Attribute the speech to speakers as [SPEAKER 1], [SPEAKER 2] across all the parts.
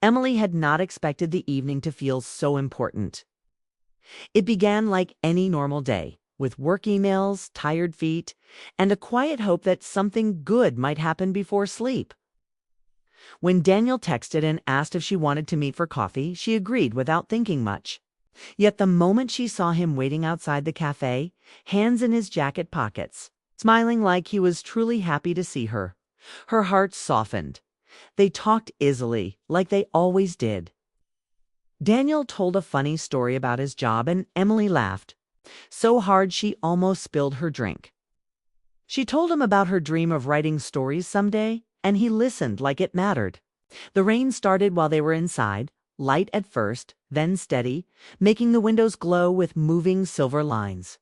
[SPEAKER 1] Emily had not expected the evening to feel so important. It began like any normal day, with work emails, tired feet, and a quiet hope that something good might happen before sleep. When Daniel texted and asked if she wanted to meet for coffee, she agreed without thinking much. Yet the moment she saw him waiting outside the cafe, hands in his jacket pockets, smiling like he was truly happy to see her, her heart softened. They talked easily, like they always did. Daniel told a funny story about his job and Emily laughed, so hard she almost spilled her drink. She told him about her dream of writing stories someday, and he listened like it mattered. The rain started while they were inside, light at first, then steady, making the windows glow with moving silver lines.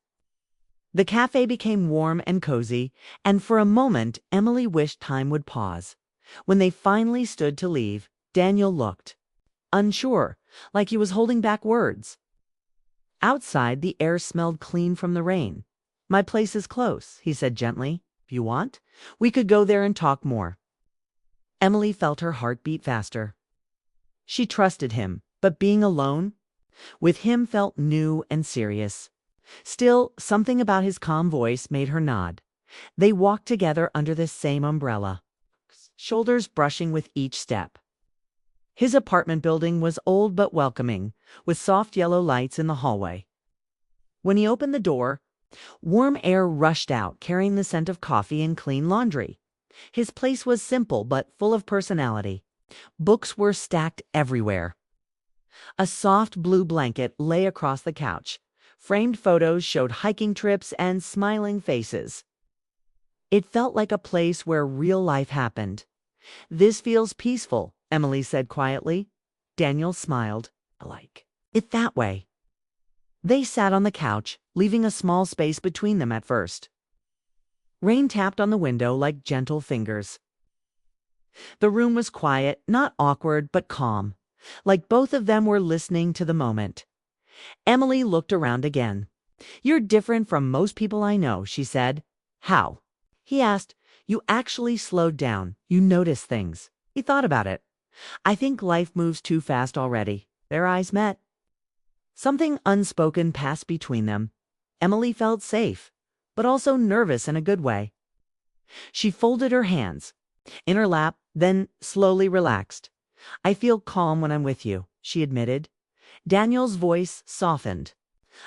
[SPEAKER 1] The cafe became warm and cozy, and for a moment Emily wished time would pause. When they finally stood to leave, Daniel looked unsure, like he was holding back words. Outside, the air smelled clean from the rain. "My place is close," he said gently. "If you want, we could go there and talk more." Emily felt her heart beat faster. She trusted him, but being alone with him felt new and serious. Still, something about his calm voice made her nod. They walked together under the same umbrella, shoulders brushing with each step. His apartment building was old but welcoming, with soft yellow lights in the hallway. When he opened the door, warm air rushed out, carrying the scent of coffee and clean laundry. His place was simple but full of personality. Books were stacked everywhere. A soft blue blanket lay across the couch. Framed photos showed hiking trips and smiling faces. It felt like a place where real life happened. "This feels peaceful," Emily said quietly. Daniel smiled. "I like it that way." They sat on the couch, leaving a small space between them at first. Rain tapped on the window like gentle fingers. The room was quiet, not awkward, but calm, like both of them were listening to the moment. Emily looked around again. "You're different from most people I know," she said. "How?" he asked. "You actually slowed down. You noticed things." He thought about it. "I think life moves too fast already." Their eyes met. Something unspoken passed between them. Emily felt safe, but also nervous in a good way. She folded her hands in her lap, then slowly relaxed. "I feel calm when I'm with you," she admitted. Daniel's voice softened.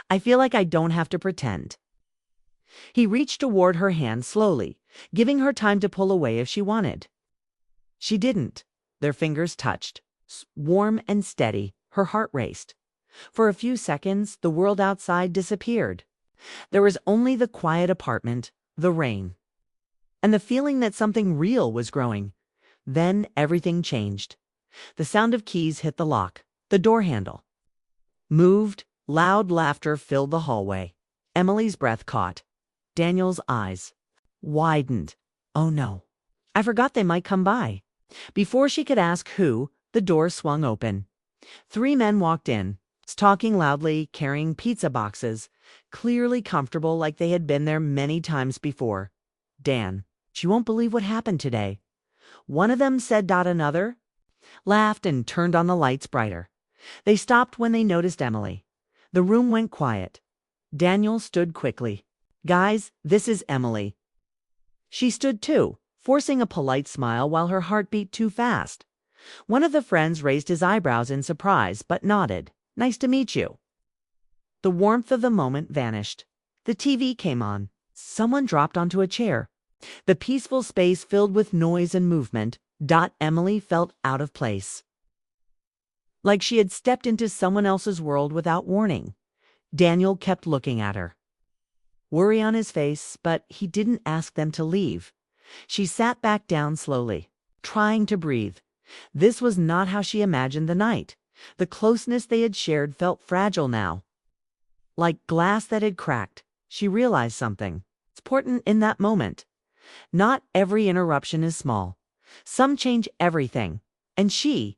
[SPEAKER 1] "I feel like I don't have to pretend." He reached toward her hand slowly, giving her time to pull away if she wanted. She didn't. Their fingers touched, warm and steady. Her heart raced. For a few seconds, the world outside disappeared. There was only the quiet apartment, the rain, and the feeling that something real was growing. Then everything changed. The sound of keys hit the lock. The door handle moved. Loud laughter filled the hallway. Emily's breath caught. Daniel's eyes widened. "Oh no. I forgot they might come by." Before she could ask who, the door swung open. 3 men walked in, talking loudly, carrying pizza boxes, clearly comfortable like they had been there many times before. "Dan, she won't believe what happened today," one of them said. Another laughed and turned on the lights brighter. They stopped when they noticed Emily. The room went quiet. Daniel stood quickly. "Guys, this is Emily." She stood too, forcing a polite smile while her heart beat too fast. One of the friends raised his eyebrows in surprise but nodded. "Nice to meet you." The warmth of the moment vanished. The TV came on. Someone dropped onto a chair. The peaceful space filled with noise and movement. Emily felt out of place, like she had stepped into someone else's world without warning. Daniel kept looking at her, worry on his face, but he didn't ask them to leave. She sat back down slowly, trying to breathe. This was not how she imagined the night. The closeness they had shared felt fragile now, like glass that had cracked. She realized something. It's important in that moment. Not every interruption is small. Some change everything, and she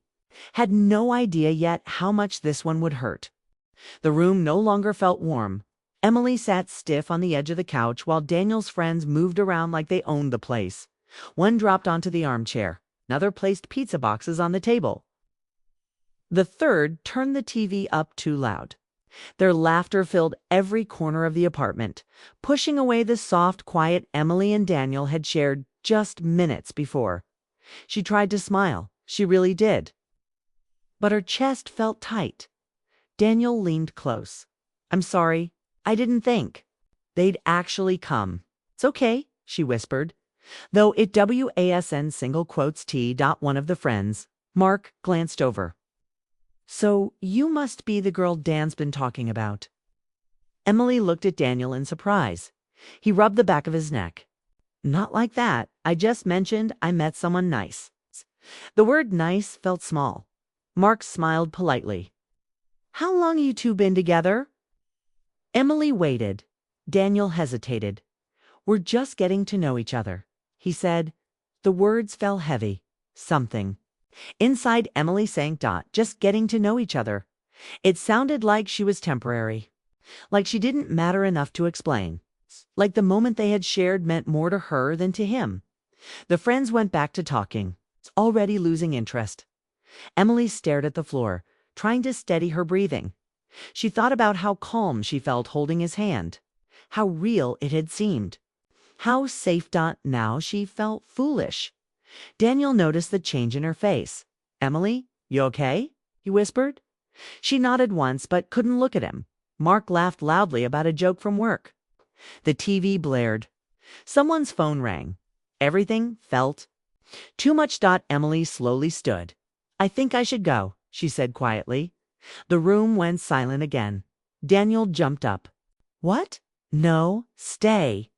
[SPEAKER 1] had no idea yet how much this one would hurt. The room no longer felt warm. Emily sat stiff on the edge of the couch while Daniel's friends moved around like they owned the place. One dropped onto the armchair. Another placed pizza boxes on the table. The third turned the TV up too loud. Their laughter filled every corner of the apartment, pushing away the soft, quiet Emily and Daniel had shared just minutes before. She tried to smile. She really did. But her chest felt tight. Daniel leaned close. "I'm sorry. I didn't think they'd actually come." "It's okay," she whispered. Though it WASN single quotes T. One of the friends, Mark, glanced over. "So you must be the girl Dan's been talking about." Emily looked at Daniel in surprise. He rubbed the back of his neck. "Not like that. I just mentioned I met someone nice." The word nice felt small. Mark smiled politely. "How long you two been together?" Emily waited. Daniel hesitated. "We're just getting to know each other," he said. The words fell heavy. Something inside Emily sank. Just getting to know each other. It sounded like she was temporary. Like she didn't matter enough to explain. Like the moment they had shared meant more to her than to him. The friends went back to talking, already losing interest. Emily stared at the floor, trying to steady her breathing. She thought about how calm she felt holding his hand, how real it had seemed, how safe. Now she felt foolish. Daniel noticed the change in her face. "Emily, you okay?" he whispered. She nodded once but couldn't look at him. Mark laughed loudly about a joke from work. The TV blared. Someone's phone rang. Everything felt too much. Emily slowly stood. "I think I should go," she said quietly. The room went silent again. Daniel jumped up. "What?" "No, stay.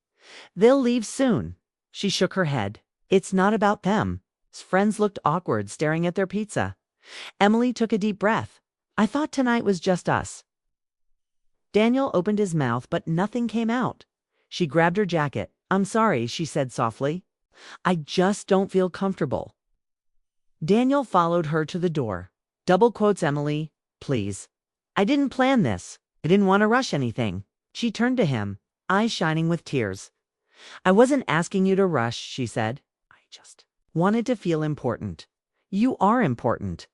[SPEAKER 1] They'll leave soon." She shook her head. "It's not about them." His friends looked awkward, staring at their pizza. Emily took a deep breath. "I thought tonight was just us." Daniel opened his mouth, but nothing came out. She grabbed her jacket. "I'm sorry," she said softly. "I just don't feel comfortable." Daniel followed her to the door. Double quotes Emily, "Please. I didn't plan this. I didn't want to rush anything." She turned to him, eyes shining with tears. "I wasn't asking you to rush," she said. "I just wanted to feel important." "You are important."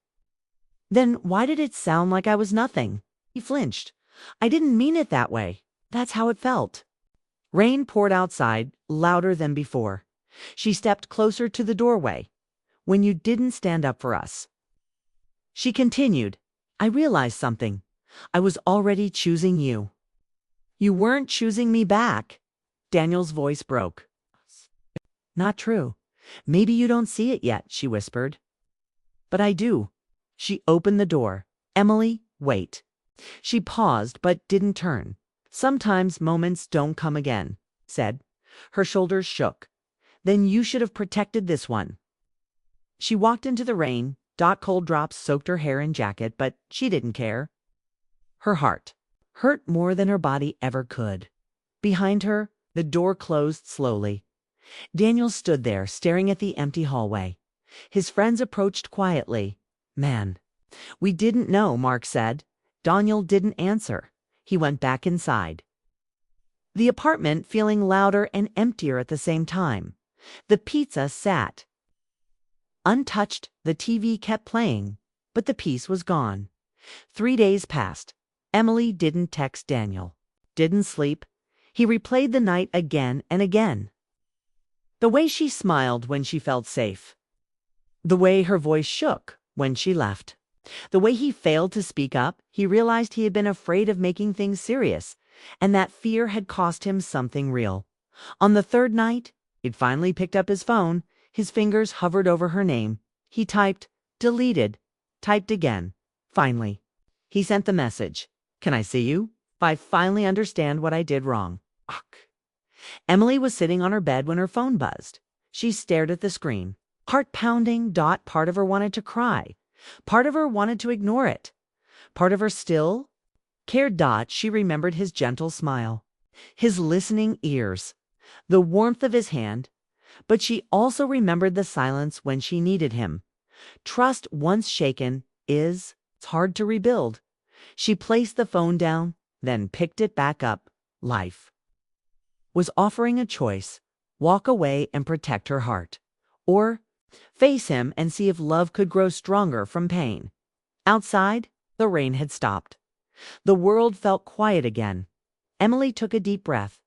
[SPEAKER 1] "Then why did it sound like I was nothing?" He flinched. "I didn't mean it that way. That's how it felt." Rain poured outside, louder than before. She stepped closer to the doorway. "When you didn't stand up for us," she continued, "I realized something. I was already choosing you." "You weren't choosing me back." Daniel's voice broke. "Not true. Maybe you don't see it yet," she whispered. "But I do." She opened the door. "Emily, wait." She paused but didn't turn. "Sometimes moments don't come again," said. Her shoulders shook. "Then you should have protected this one." She walked into the rain. Cold drops soaked her hair and jacket, but she didn't care. Her heart hurt more than her body ever could. Behind her, the door closed slowly. Daniel stood there, staring at the empty hallway. His friends approached quietly. "Man, we didn't know," Mark said. Daniel didn't answer. He went back inside. The apartment feeling louder and emptier at the same time. The pizza sat untouched. The TV kept playing, but the piece was gone. 3 days passed. Emily didn't text Daniel. Didn't sleep. He replayed the night again and again. The way she smiled when she felt safe. The way her voice shook when she left. The way he failed to speak up. He realized he had been afraid of making things serious, and that fear had cost him something real. On the third night, he'd finally picked up his phone. His fingers hovered over her name. He typed, deleted, typed again. Finally, he sent the message. "Can I see you? I finally understand what I did wrong. Ugh." Emily was sitting on her bed when her phone buzzed. She stared at the screen. Heart pounding. Part of her wanted to cry. Part of her wanted to ignore it. Part of her still cared. She remembered his gentle smile, his listening ears, the warmth of his hand. But she also remembered the silence when she needed him. Trust once shaken it's hard to rebuild. She placed the phone down, then picked it back up. Life was offering a choice: walk away and protect her heart, or face him and see if love could grow stronger from pain. Outside, the rain had stopped. The world felt quiet again. Emily took a deep breath,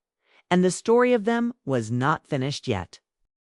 [SPEAKER 1] and the story of them was not finished yet.